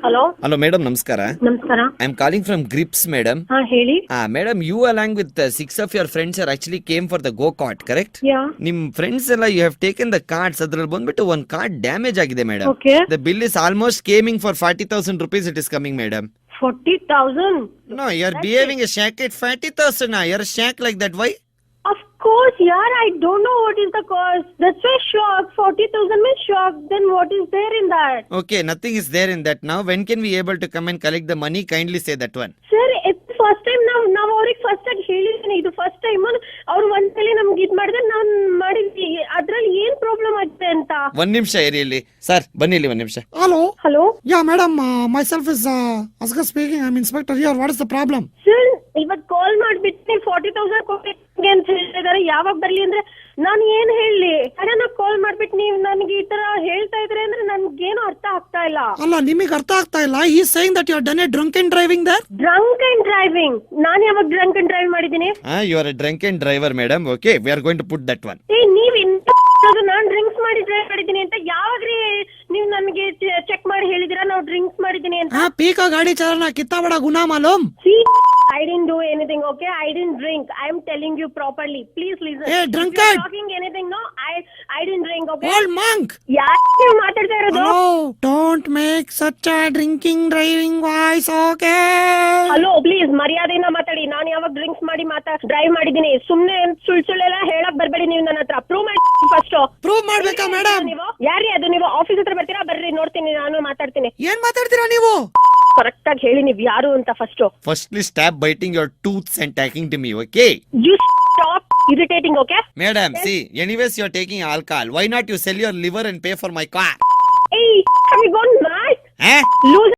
Hello hello madam ನಮಸ್ಕಾರ. ನಮಸ್ಕಾರ. I am calling from Grips madam. ಹಾ ಹೇಳಿ. Madam you along with 6 of your friends are actually came for the go kart, correct? ಯಾ ನಿಮ್ friends ಎಲ್ಲ you have taken the cards, ಅದ್ರಲ್ಲಿ ಬಂದ್ಬಿಟ್ಟು ಒಂದ್ ಕಾರ್ಡ್ ಡ್ಯಾಮೇಜ್ ಆಗಿದೆ madam. Okay. The bill is almost coming for 40,000 rupees it is coming madam. 40,000. No, you are behaving a shack at 40,000 na. You are a shack like that, why? Of course, yaar. I don't know what is the cost. That's why shock. 40,000 means shock. Then what is there in that? Okay, nothing is there in that now. When can we able to come and collect the money? Kindly say that one. Sir, it's first time ನಾವು ಅವ್ರಿಗೆ first ಆಗಿ ಹೇಳಿದ್ದೀನಿ. ಇದು first time ಅವ್ರು ಒಂದ್ಸಲಿ ನಮ್ಗೆ ಇದ್ ಮಾಡಿದ್ರೆ ನಾನ್ ಮಾಡಿದ್ವಿ. ಅದ್ರಲ್ಲಿ ಏನ್ ಪ್ರಾಬ್ಲಮ್ ಆಗಿದೆ ಅಂತ. ಒಂದ್ ನಿಮಿಷ ಇರಿ ಇಲ್ಲಿ ಸರ್, ಬನ್ನಿ ಇಲ್ಲಿ ಒಂದ್ ನಿಮಿಷ. Hello. Hello. Yeah, madam. Myself is Asghar speaking. I'm inspector here. What is the problem? Sir ಇವತ್ ಕಾಲ್ ಮಾಡ್ಬಿಟ್ಟು 40,000 ಕೊಟ್ಟಿಗೆ ಅಂತ ಹೇಳಿದಾರೆ. ಯಾವಾಗ ಬರ್ಲಿ ಅಂದ್ರೆ ನಾನು ಏನ್ ಹೇಳಿ? ಸಡನ್ ಆಗಿ ಕಾಲ್ ಮಾಡ್ಬಿಟ್ಟು ನೀವು ನನಗೆ ಈ ತರ ಹೇಳ್ತಾ ಇದ್ರೆ ಅಂದ್ರೆ ನನ್ಗೇನು ಅರ್ಥ ಆಗ್ತಾ ಇಲ್ಲ. ಅಲ್ಲ, ನಿಮಗೆ ಅರ್ಥ ಆಗ್ತಾ ಇಲ್ಲ. He is saying that you have done a drunken driving there. Drunk and driving? ನಾನು ಯಾವಾಗ ಡ್ರಂಕ್ ಅಂಡ್ ಡ್ರೈವ್ ಮಾಡಿದ್ದೀನಿ? You are a drunken driver madam. Okay, we are going to put that one. ನೀವ್ ನಾನ್ drinks ಮಾಡಿ drive ಮಾಡಿದ್ದೀನಿ ಅಂತ ಯಾವಾಗ್ರಿ ನೀವು ನನಗೆ check ಮಾಡಿ ಹೇಳಿದಿರಾ ನಾವು ಡ್ರಿಂಕ್ಸ್ ಮಾಡಿದ್ದೀನಿ ಅಂತ? ಪೀಕ ಗಾಡಿ ಚಾಲನ ಕಿತ್ತಾಬಡ Guna ಮಾಲೂಮ್. See, I didn't do anything, okay? I didn't drink. I am telling you properly. Please listen. Hey, drunkard. If you're talking anything, no, I didn't drink, okay? Old monk. ಯಾಕೆ ನೀವು ಮಾತಾಡ್ತಾ ಇರೋದು? Hello. Don't make such a drinking driving voice, okay? Hello, please ಮರ್ಯಾದೆಯಿಂದ ಮಾತಾಡಿ. ನಾನು ಯಾವಾಗ drinks ಮಾಡಿ drive ಮಾಡಿದ್ದೀನಿ? ಸುಮ್ನೆ ಸುಳ್ಳೆಲ್ಲ ಹೇಳಕ್ ಬರ್ಬೇಡಿ ನೀವು ನನ್ನ ಹತ್ರ. ಪ್ರೂವ್ ಮಾಡಿ ಫಸ್ಟ್. ಪ್ರೂವ್ ಮಾಡ್ಬೇಕಾ ಮೇಡಮ್? ನೀವು ಯಾರಿ ಅದು? ನೀವು ಆಫೀಸ್ ಹತ್ರ ಬರ್ತೀರಾ? ಬರ್ರಿ, ನೋಡ್ತೀನಿ, ನಾನು ಮಾತಾಡ್ತೀನಿ. ಏನ್ ಮಾತಾಡ್ತೀರಾ ನೀವು? ಕರೆಕ್ಟ್ ಆಗಿ ಹೇಳಿ ನೀವು ಯಾರು ಅಂತ first. Firstly, stop biting your tooths and talking to me, okay? You stop irritating, okay? Madam, see, anyways you are taking alcohol. Why not you sell your liver and pay for my car? Hey, have you gone mad? Eh? Lose